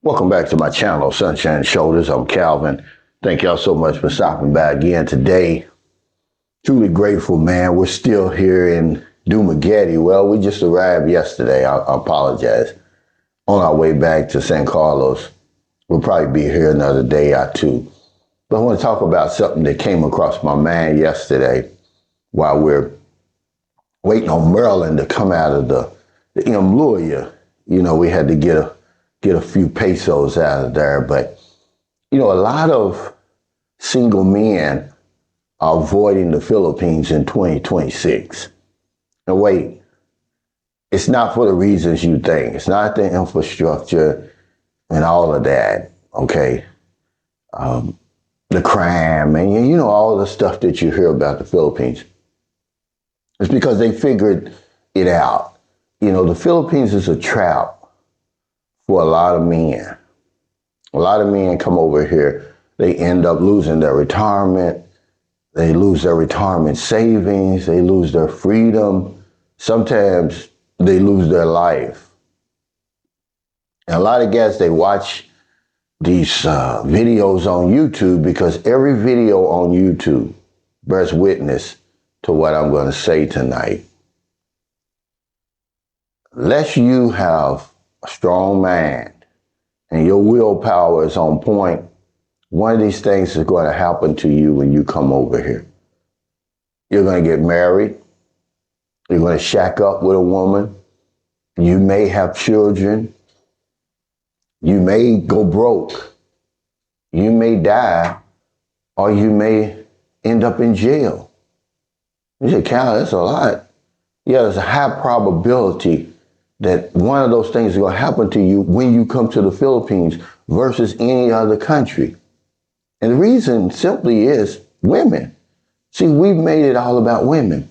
Welcome back to my channel, Sunshine Shoulders. I'm Calvin. Thank y'all so much for stopping by again today. Truly grateful, man. We're still here in Dumaguete. Well, we just arrived yesterday. I apologize. On our way back to San Carlos. We'll probably be here another day or two. But I want to talk about something that came across my mind yesterday while we're waiting on Maryland to come out of the lawyer. You know, we had to get a few pesos out of there. But, a lot of single men are avoiding the Philippines in 2026. And wait, it's not for the reasons you think. It's not the infrastructure and all of that, okay? The crime and, all the stuff that you hear about the Philippines. It's because they figured it out. The Philippines is a trap for a lot of men. A lot of men come over here, they end up losing their retirement, they lose their retirement savings, they lose their freedom, sometimes they lose their life. And a lot of guys, they watch these videos on YouTube because every video on YouTube bears witness to what I'm going to say tonight. Unless you have a strong mind and your willpower is on point, one of these things is going to happen to you when you come over here. You're going to get married. You're going to shack up with a woman. You may have children. You may go broke. You may die, or you may end up in jail. You say, Cal, that's a lot. Yeah, there's a high probability that one of those things is going to happen to you when you come to the Philippines versus any other country. And the reason simply is women. See, we've made it all about women.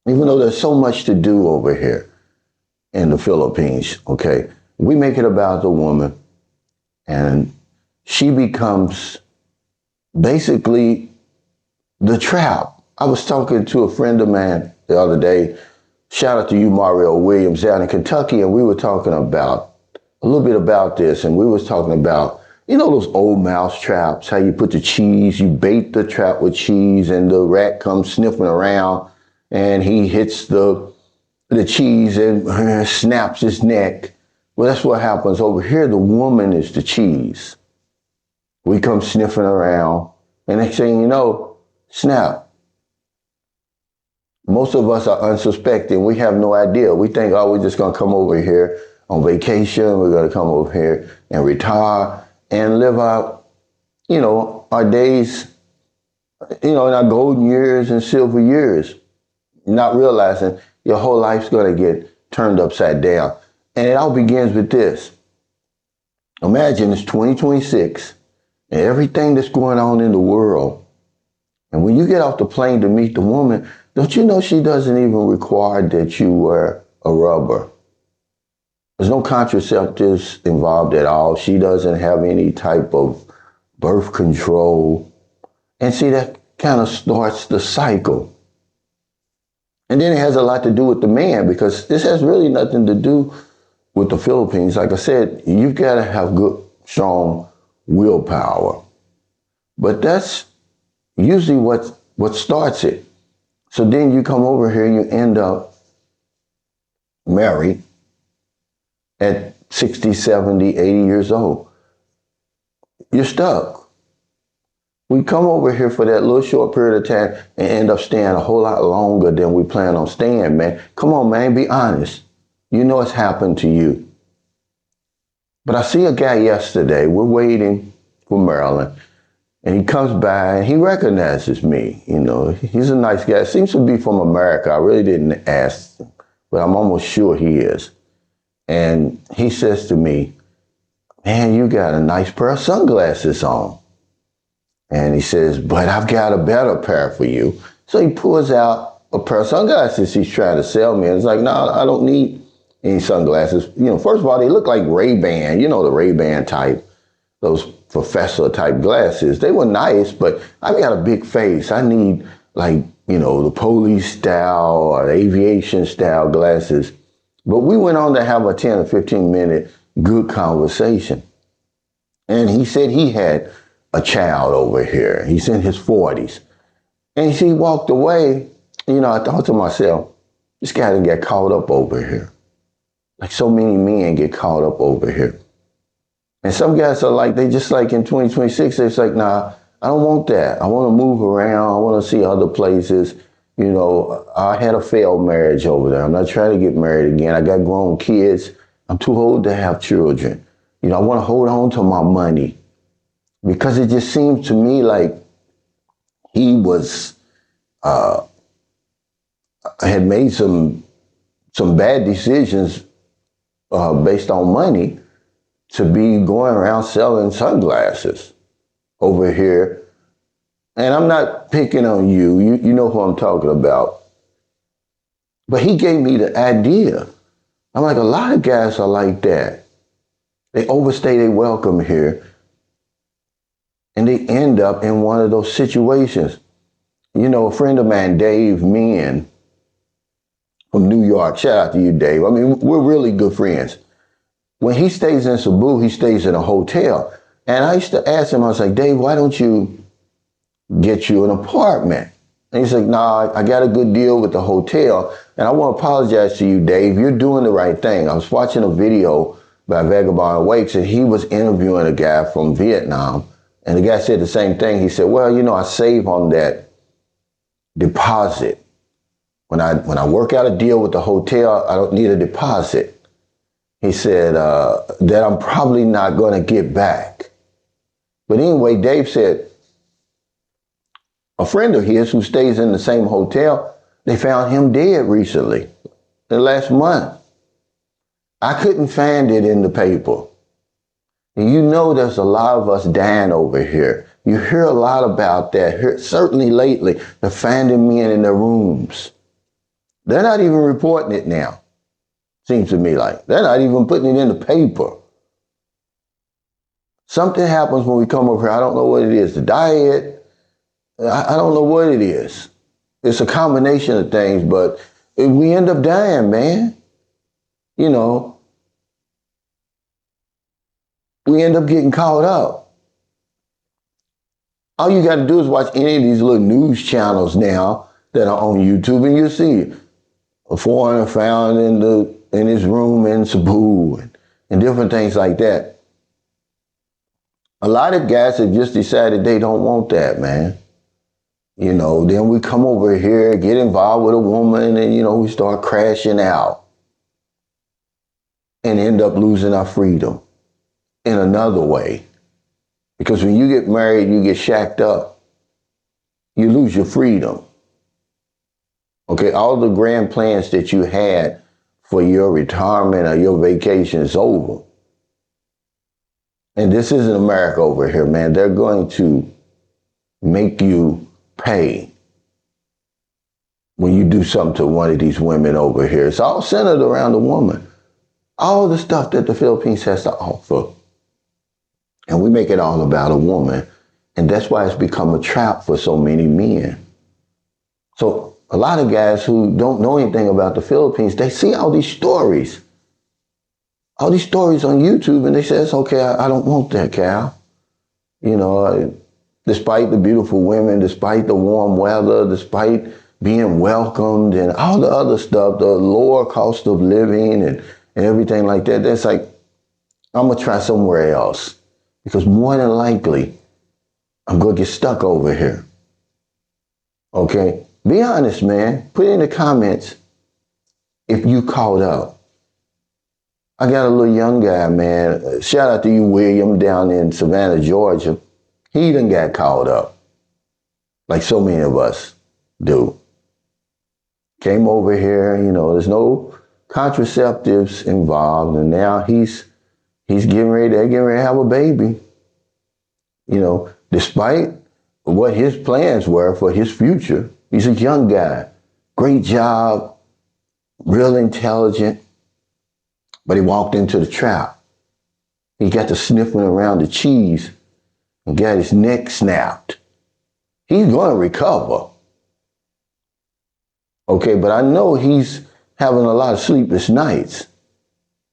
Even though there's so much to do over here in the Philippines, okay? We make it about the woman, and she becomes basically the trap. I was talking to a friend of mine the other day. Shout out to you, Mario Williams, down in Kentucky, and we were talking about a little bit about this, and we was talking about, those old mouse traps, how you put the cheese, you bait the trap with cheese, and the rat comes sniffing around, and he hits the cheese and snaps his neck. Well, that's what happens over here. The woman is the cheese. We come sniffing around, and next thing you know, snap. Most of us are unsuspecting. We have no idea. We think, we're just going to come over here on vacation. We're going to come over here and retire and live out, our days, in our golden years and silver years, not realizing your whole life's going to get turned upside down. And it all begins with this. Imagine it's 2026 and everything that's going on in the world. And when you get off the plane to meet the woman, don't you know she doesn't even require that you wear a rubber? There's no contraceptives involved at all. She doesn't have any type of birth control. And see, that kind of starts the cycle. And then it has a lot to do with the man, because this has really nothing to do with the Philippines. Like I said, you've got to have good, strong willpower. But that's usually what starts it. So then you come over here and you end up married at 60, 70, 80 years old. You're stuck. We come over here for that little short period of time and end up staying a whole lot longer than we plan on staying, man. Come on, man, be honest. You know it's happened to you. But I see a guy yesterday, we're waiting for Maryland, and he comes by and he recognizes me. He's a nice guy. Seems to be from America. I really didn't ask, but I'm almost sure he is. And he says to me, man, you got a nice pair of sunglasses on. And he says, but I've got a better pair for you. So he pulls out a pair of sunglasses he's trying to sell me. And it's like, no, I don't need any sunglasses. First of all, they look like Ray-Ban, the Ray-Ban type, those professor type glasses. They were nice, but I've got a big face. I need the police style or aviation style glasses. But we went on to have a 10 or 15 minute good conversation. And he said he had a child over here. He's in his 40s. And he walked away. I thought to myself, this guy didn't get caught up over here. Like so many men get caught up over here. And some guys are like, they just like in 2026, it's like, nah, I don't want that. I want to move around. I want to see other places. I had a failed marriage over there. I'm not trying to get married again. I got grown kids. I'm too old to have children. I want to hold on to my money because it just seems to me like he was, had made some bad decisions based on money to be going around selling sunglasses over here. And I'm not picking on you. You know who I'm talking about. But he gave me the idea. I'm like, a lot of guys are like that. They overstay their welcome here. And they end up in one of those situations. A friend of mine, Dave Meehan, from New York. Shout out to you, Dave. I mean, we're really good friends. When he stays in Cebu, he stays in a hotel. And I used to ask him, I was like, Dave, why don't you get you an apartment? And he's like, nah, I got a good deal with the hotel. And I want to apologize to you, Dave. You're doing the right thing. I was watching a video by Vagabond Wakes, and he was interviewing a guy from Vietnam. And the guy said the same thing. He said, well, I save on that deposit. When I work out a deal with the hotel, I don't need a deposit. He said that I'm probably not going to get back. But anyway, Dave said a friend of his who stays in the same hotel, they found him dead recently, the last month. I couldn't find it in the paper. And there's a lot of us dying over here. You hear a lot about that. Certainly lately, they're finding men in their rooms. They're not even reporting it now. Seems to me like they're not even putting it in the paper. Something happens when we come over here. I don't know what it is. The diet. I don't know what it is. It's a combination of things, but we end up dying, man. We end up getting caught up. All you got to do is watch any of these little news channels now that are on YouTube, and you'll see a foreigner found in his room in Cebu and different things like that. A lot of guys have just decided they don't want that, man. Then we come over here, get involved with a woman, and, we start crashing out and end up losing our freedom in another way. Because when you get married, you get shacked up. You lose your freedom. Okay, all the grand plans that you had for your retirement or your vacation is over. And this isn't America over here, man. They're going to make you pay when you do something to one of these women over here. It's all centered around the woman. All the stuff that the Philippines has to offer. And we make it all about a woman. And that's why it's become a trap for so many men. So a lot of guys who don't know anything about the Philippines, they see all these stories. All these stories on YouTube, and they say, it's okay, I don't want that, Cal. Despite the beautiful women, despite the warm weather, despite being welcomed and all the other stuff, the lower cost of living and everything like that, that's like, I'm going to try somewhere else. Because more than likely, I'm going to get stuck over here. Okay? Be honest, man. Put in the comments if you caught up. I got a little young guy, man. Shout out to you, William, down in Savannah, Georgia. He done got caught up, like so many of us do. Came over here, there's no contraceptives involved, and now he's getting ready to have a baby. Despite what his plans were for his future. He's a young guy, great job, real intelligent. But he walked into the trap. He got to sniffing around the cheese and got his neck snapped. He's going to recover. Okay, but I know he's having a lot of sleepless nights.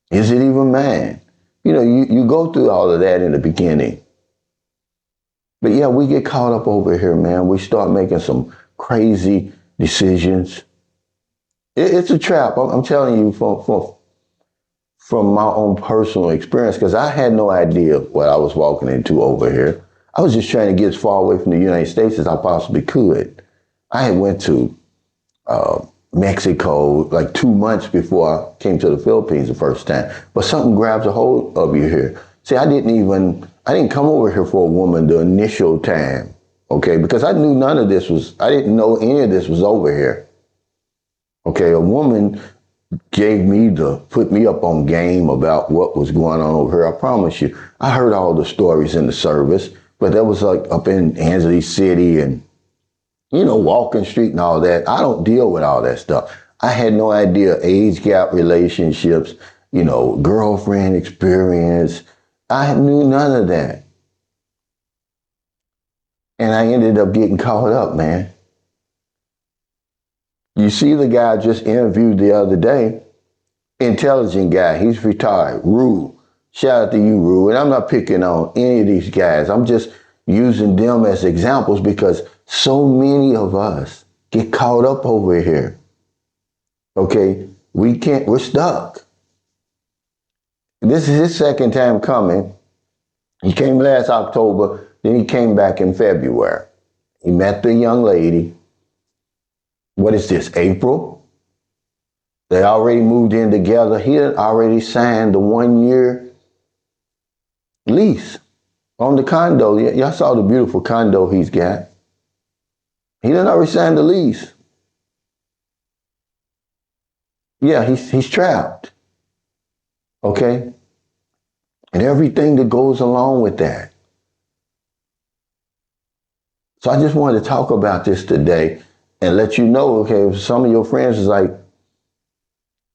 Is it even man? you go through all of that in the beginning. But yeah, we get caught up over here, man. We start making some crazy decisions. It's a trap. I'm telling you from my own personal experience, because I had no idea what I was walking into over here. I was just trying to get as far away from the United States as I possibly could. I had went to Mexico like 2 months before I came to the Philippines the first time. But something grabs a hold of you here. See, I didn't come over here for a woman the initial time, okay? Because I knew I didn't know any of this was over here. Okay, a woman put me up on game about what was going on over here. I promise you, I heard all the stories in the service, but that was like up in Angeles City and, Walking Street and all that. I don't deal with all that stuff. I had no idea age gap relationships, girlfriend experience. I knew none of that. And I ended up getting caught up, man. You see the guy I just interviewed the other day, intelligent guy. He's retired. Rue. Shout out to you, Rue. And I'm not picking on any of these guys. I'm just using them as examples because so many of us get caught up over here. Okay? We're stuck. This is his second time coming. He came last October, then he came back in February. He met the young lady. What is this, April? They already moved in together. He had already signed the 1-year lease on the condo. Y'all saw the beautiful condo he's got. He done already signed the lease. Yeah, he's trapped. Okay? And everything that goes along with that. So I just wanted to talk about this today and let you know, okay, if some of your friends is like,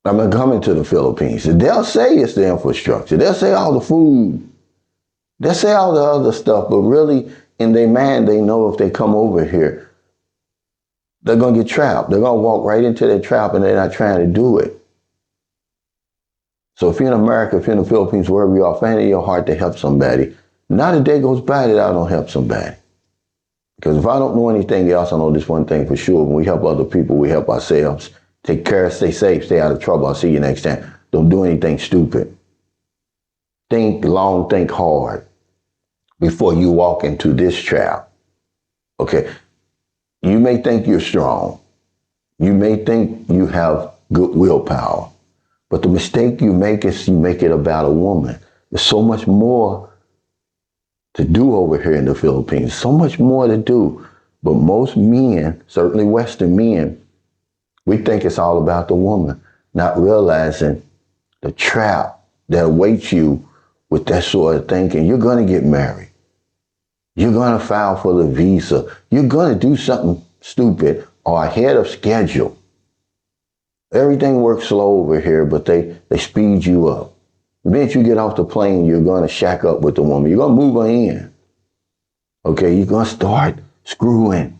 I'm not coming to the Philippines. They'll say it's the infrastructure. They'll say all the food. They'll say all the other stuff, but really in their mind, they know if they come over here, they're going to get trapped. They're going to walk right into that trap and they're not trying to do it. So if you're in America, if you're in the Philippines, wherever you are, find it in your heart to help somebody. Not a day goes by that I don't help somebody. Because if I don't know anything else, I know this one thing for sure. When we help other people, we help ourselves. Take care, stay safe, stay out of trouble. I'll see you next time. Don't do anything stupid. Think long, think hard before you walk into this trap. Okay? You may think you're strong. You may think you have good willpower. But the mistake you make is you make it about a woman. There's so much more to do over here in the Philippines. So much more to do. But most men, certainly Western men, we think it's all about the woman, not realizing the trap that awaits you with that sort of thinking. You're going to get married. You're going to file for the visa. You're going to do something stupid or ahead of schedule. Everything works slow over here, but they speed you up. The minute you get off the plane, you're going to shack up with the woman. You're going to move her in. Okay, you're going to start screwing.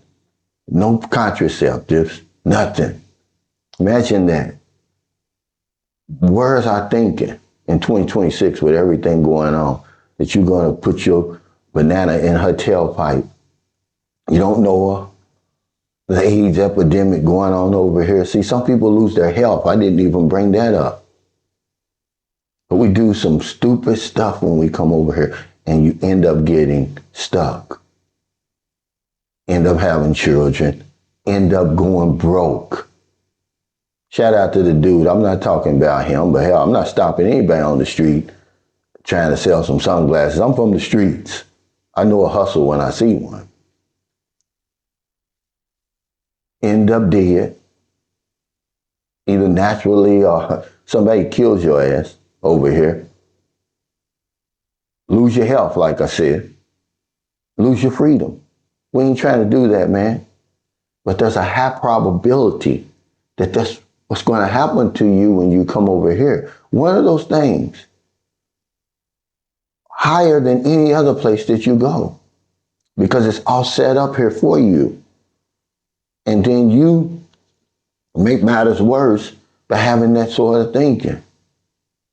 No contraceptives, nothing. Imagine that. Where is our thinking in 2026 with everything going on that you're going to put your banana in her tailpipe? You don't know her. The AIDS epidemic going on over here. See, some people lose their health. I didn't even bring that up. But we do some stupid stuff when we come over here and you end up getting stuck. End up having children. End up going broke. Shout out to the dude. I'm not talking about him, but hell, I'm not stopping anybody on the street trying to sell some sunglasses. I'm from the streets. I know a hustle when I see one. End up dead, either naturally or somebody kills your ass over here. Lose your health, like I said. Lose your freedom. We ain't trying to do that, man. But there's a high probability that that's what's going to happen to you when you come over here. One of those things, higher than any other place that you go, because it's all set up here for you. And then you make matters worse by having that sort of thinking.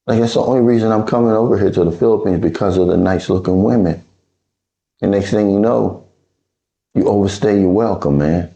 Like, that's the only reason I'm coming over here to the Philippines, because of the nice looking women. And next thing you know, you overstay your welcome, man.